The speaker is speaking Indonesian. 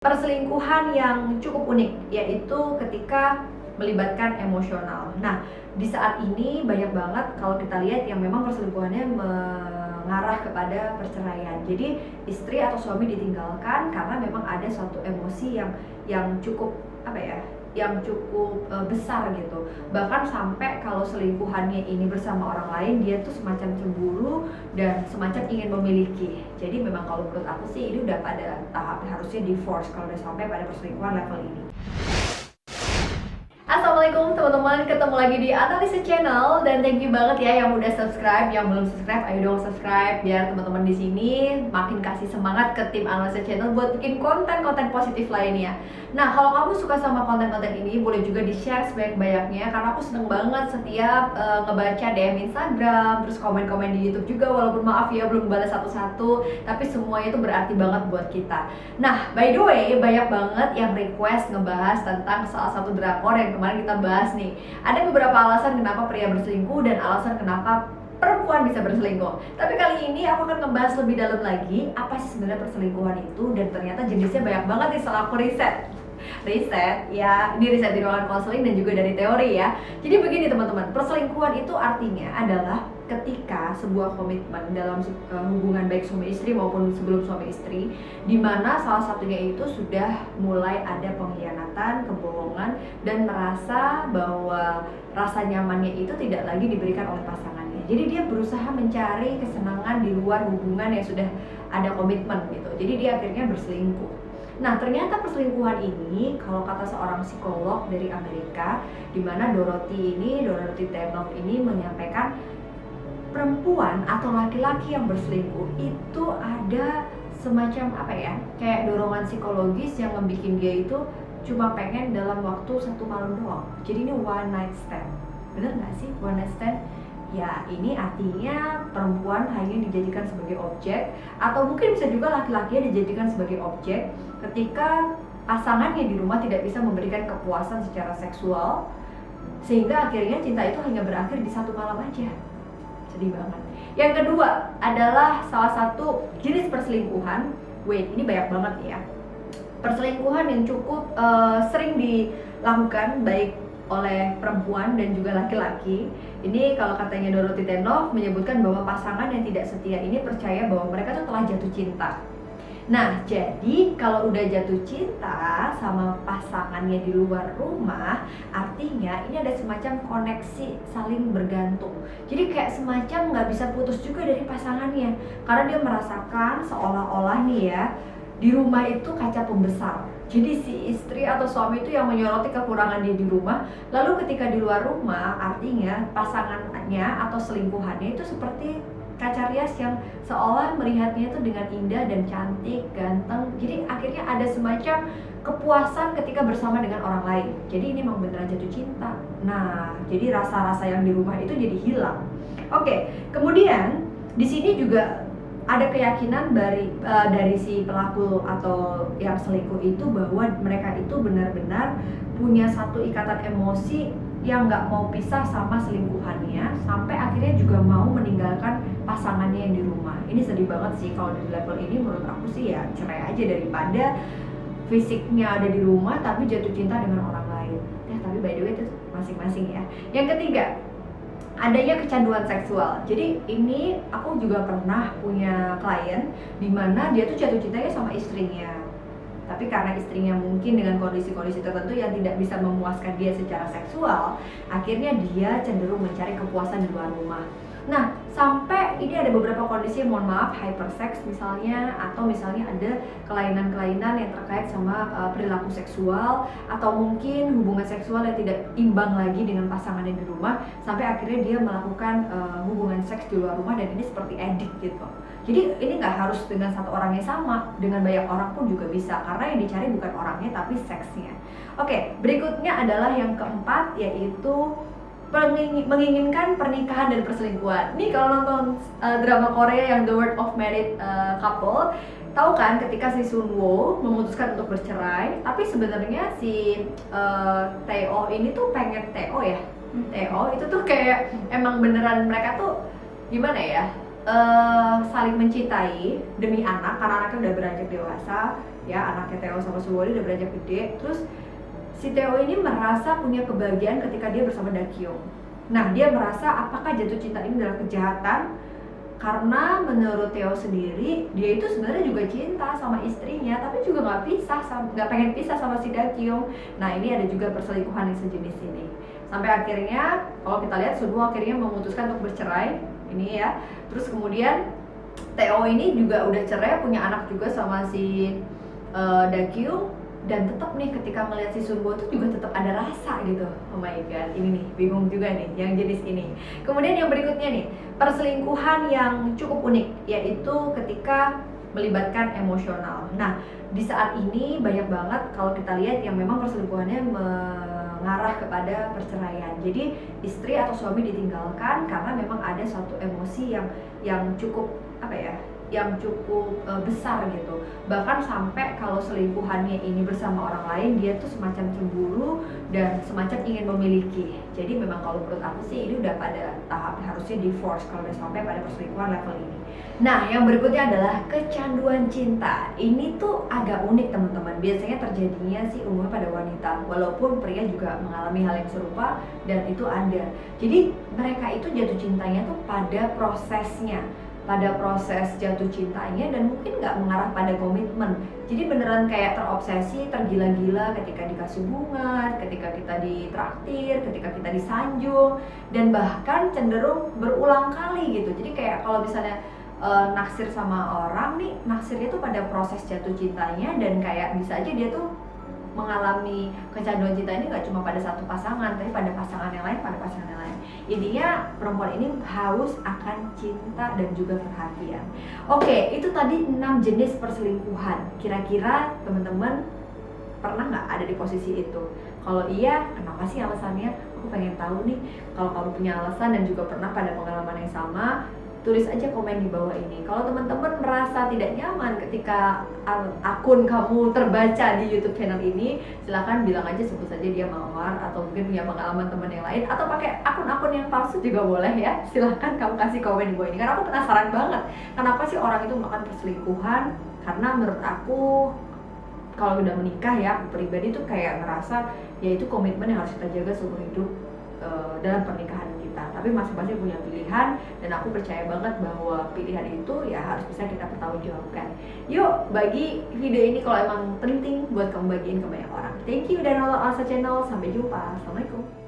Perselingkuhan yang cukup unik, yaitu ketika melibatkan emosional. Nah, di saat ini banyak banget kalau kita lihat yang memang perselingkuhannya mengarah kepada perceraian. Jadi istri atau suami ditinggalkan karena memang ada suatu emosi yang cukup besar gitu. Bahkan sampai kalau selingkuhannya ini bersama orang lain, dia tuh semacam cemburu dan semacam ingin memiliki. Jadi memang kalau menurut aku sih ini udah pada tahap harusnya divorce kalau udah sampai pada perselingkuhan level ini. Assalamualaikum teman-teman, ketemu lagi di Analisa Channel dan thank you banget ya yang udah subscribe, yang belum subscribe ayo dong subscribe biar teman-teman di sini makin kasih semangat ke tim Analisa Channel buat bikin konten-konten positif lainnya. Nah, kalau kamu suka sama konten-konten ini boleh juga di-share sebanyak-banyaknya karena aku seneng banget setiap ngebaca DM Instagram, terus komen-komen di YouTube juga walaupun maaf ya belum balas satu-satu, tapi semuanya itu berarti banget buat kita. Nah, by the way, banyak banget yang request ngebahas tentang salah satu drakor yang kemarin kita bahas nih. Ada beberapa alasan kenapa pria berselingkuh dan alasan kenapa perempuan bisa berselingkuh. Tapi kali ini aku akan ngebahas lebih dalam lagi apa sih sebenarnya perselingkuhan itu, dan ternyata jenisnya banyak banget nih setelah aku riset ya, ini riset di ruangan konseling dan juga dari teori ya. Jadi begini teman-teman, perselingkuhan itu artinya adalah ketika sebuah komitmen dalam hubungan baik suami istri maupun sebelum suami istri, di mana salah satunya itu sudah mulai ada pengkhianatan, kebohongan, dan merasa bahwa rasa nyamannya itu tidak lagi diberikan oleh pasangannya. Jadi dia berusaha mencari kesenangan di luar hubungan yang sudah ada komitmen gitu. Jadi dia akhirnya berselingkuh. Nah, ternyata perselingkuhan ini kalau kata seorang psikolog dari Amerika, di mana Dorothy Tennant ini menyampaikan perempuan atau laki-laki yang berselingkuh itu ada semacam kayak dorongan psikologis yang ngebikin dia itu cuma pengen dalam waktu satu malam doang. Jadi ini one night stand. Bener nggak sih one night stand? Ya, ini artinya perempuan hanya dijadikan sebagai objek, atau mungkin bisa juga laki-lakinya dijadikan sebagai objek ketika pasangannya di rumah tidak bisa memberikan kepuasan secara seksual, sehingga akhirnya cinta itu hanya berakhir di satu malam aja. Sedih banget. Yang kedua adalah salah satu jenis perselingkuhan. Ini banyak banget ya. Perselingkuhan yang cukup sering dilakukan baik oleh perempuan dan juga laki-laki. Ini kalau katanya Dorothy Tennant menyebutkan bahwa pasangan yang tidak setia ini percaya bahwa mereka tuh telah jatuh cinta. Nah, jadi kalau udah jatuh cinta sama pasangannya di luar rumah, artinya ini ada semacam koneksi saling bergantung. Jadi kayak semacam nggak bisa putus juga dari pasangannya, karena dia merasakan seolah-olah nih ya, di rumah itu kaca pembesar. Jadi si istri atau suami itu yang menyoroti kekurangan dia di rumah, lalu ketika di luar rumah artinya pasangannya atau selingkuhannya itu seperti kaca rias yang seolah melihatnya itu dengan indah dan cantik, ganteng. Jadi akhirnya ada semacam kepuasan ketika bersama dengan orang lain. Jadi ini memang beneran jatuh cinta. Nah, jadi rasa-rasa yang di rumah itu jadi hilang. Oke, kemudian di sini juga ada keyakinan dari si pelaku atau yang selingkuh itu bahwa mereka itu benar-benar punya satu ikatan emosi yang nggak mau pisah sama selingkuhannya, sampai akhirnya juga mau meninggalkan pasangannya yang di rumah. Ini sedih banget sih kalau di level ini. Menurut aku sih ya cerai aja daripada fisiknya ada di rumah tapi jatuh cinta dengan orang lain. Ya tapi by the way itu masing-masing ya. Yang ketiga, adanya kecanduan seksual. Jadi ini aku juga pernah punya klien di mana dia tuh jatuh cintanya sama istrinya. Tapi karena istrinya mungkin dengan kondisi-kondisi tertentu yang tidak bisa memuaskan dia secara seksual, akhirnya dia cenderung mencari kepuasan di luar rumah. Nah, sampai ini ada beberapa kondisi, mohon maaf, hypersex misalnya, atau misalnya ada kelainan-kelainan yang terkait sama perilaku seksual, atau mungkin hubungan seksual yang tidak imbang lagi dengan pasangannya di rumah, sampai akhirnya dia melakukan hubungan seks di luar rumah, dan ini seperti addict gitu. Jadi ini nggak harus dengan satu orang yang sama, dengan banyak orang pun juga bisa, karena yang dicari bukan orangnya tapi seksnya. Oke, berikutnya adalah yang keempat, yaitu menginginkan pernikahan dan perselingkuhan. Nih kalau nonton drama Korea yang The World of Married Couple, tahu kan ketika si Sun Woo memutuskan untuk bercerai, tapi sebenarnya si Tae-oh ini tuh pengen Tae-oh itu tuh kayak emang beneran mereka tuh gimana ya, saling mencintai demi anak, karena anaknya udah beranjak dewasa. ya, anaknya Theo sama Sulwhali udah beranjak gede. Terus si Theo ini merasa punya kebahagiaan ketika dia bersama Dakyung. Nah, dia merasa apakah jatuh cinta ini adalah kejahatan? Karena menurut Theo sendiri, dia itu sebenarnya juga cinta sama istrinya, tapi juga nggak pengen pisah sama si Dakyung. Nah, ini ada juga perselingkuhan yang sejenis ini. Sampai akhirnya, kalau kita lihat, Sunwoo akhirnya memutuskan untuk bercerai, ini ya. Terus kemudian Theo ini juga udah cerai, punya anak juga sama si Dakyung. Dan tetap nih ketika melihat si Sunwoo tuh juga tetap ada rasa gitu. Oh my god, ini nih bingung juga nih yang jenis ini. Kemudian yang berikutnya nih, perselingkuhan yang cukup unik, yaitu ketika melibatkan emosional. Nah, di saat ini banyak banget kalau kita lihat yang memang perselingkuhannya mengarah kepada perceraian. Jadi istri atau suami ditinggalkan karena memang ada suatu emosi yang cukup yang cukup besar gitu. Bahkan sampai kalau selingkuhannya ini bersama orang lain, dia tuh semacam cemburu dan semacam ingin memiliki. Jadi memang kalau menurut aku sih ini udah pada tahap harusnya divorce kalau udah sampai pada perselingkuhan level ini. Nah, yang berikutnya adalah kecanduan cinta. Ini tuh agak unik teman-teman. Biasanya terjadinya sih umumnya pada wanita, walaupun pria juga mengalami hal yang serupa dan itu ada. Jadi mereka itu jatuh cintanya tuh pada prosesnya, pada proses jatuh cintanya, dan mungkin nggak mengarah pada komitmen. Jadi beneran kayak terobsesi, tergila-gila ketika dikasih bunga, ketika kita ditraktir, ketika kita disanjung, dan bahkan cenderung berulang kali gitu. Jadi kayak kalau misalnya naksir sama orang nih, naksirnya tuh pada proses jatuh cintanya, dan kayak bisa aja dia tuh mengalami kecanduan cinta ini gak cuma pada satu pasangan, tapi pada pasangan yang lain, Intinya perempuan ini haus akan cinta dan juga perhatian. Oke, itu tadi 6 jenis perselingkuhan. Kira-kira teman-teman pernah nggak ada di posisi itu? Kalau iya, kenapa sih alasannya? Aku pengen tahu nih. Kalau kamu punya alasan dan juga pernah pada pengalaman yang sama, tulis aja komen di bawah ini. Kalau teman-teman merasa tidak nyaman ketika akun kamu terbaca di YouTube channel ini, silahkan bilang aja, sebut saja dia mawar, atau mungkin punya pengalaman teman yang lain, atau pakai akun-akun yang palsu juga boleh ya. Silahkan kamu kasih komen di bawah ini, karena aku penasaran banget kenapa sih orang itu melakukan perselingkuhan. Karena menurut aku, kalau udah menikah ya, aku pribadi tuh kayak ngerasa ya itu komitmen yang harus kita jaga seumur hidup dalam pernikahan kita. Tapi masing-masing punya pilihan, dan aku percaya banget bahwa pilihan itu ya harus bisa kita pertanggungjawabkan. Yuk, bagi video ini kalau emang penting buat kamu bagiin ke banyak orang. Thank you udah nonton Alsa Channel, sampai jumpa. Assalamualaikum.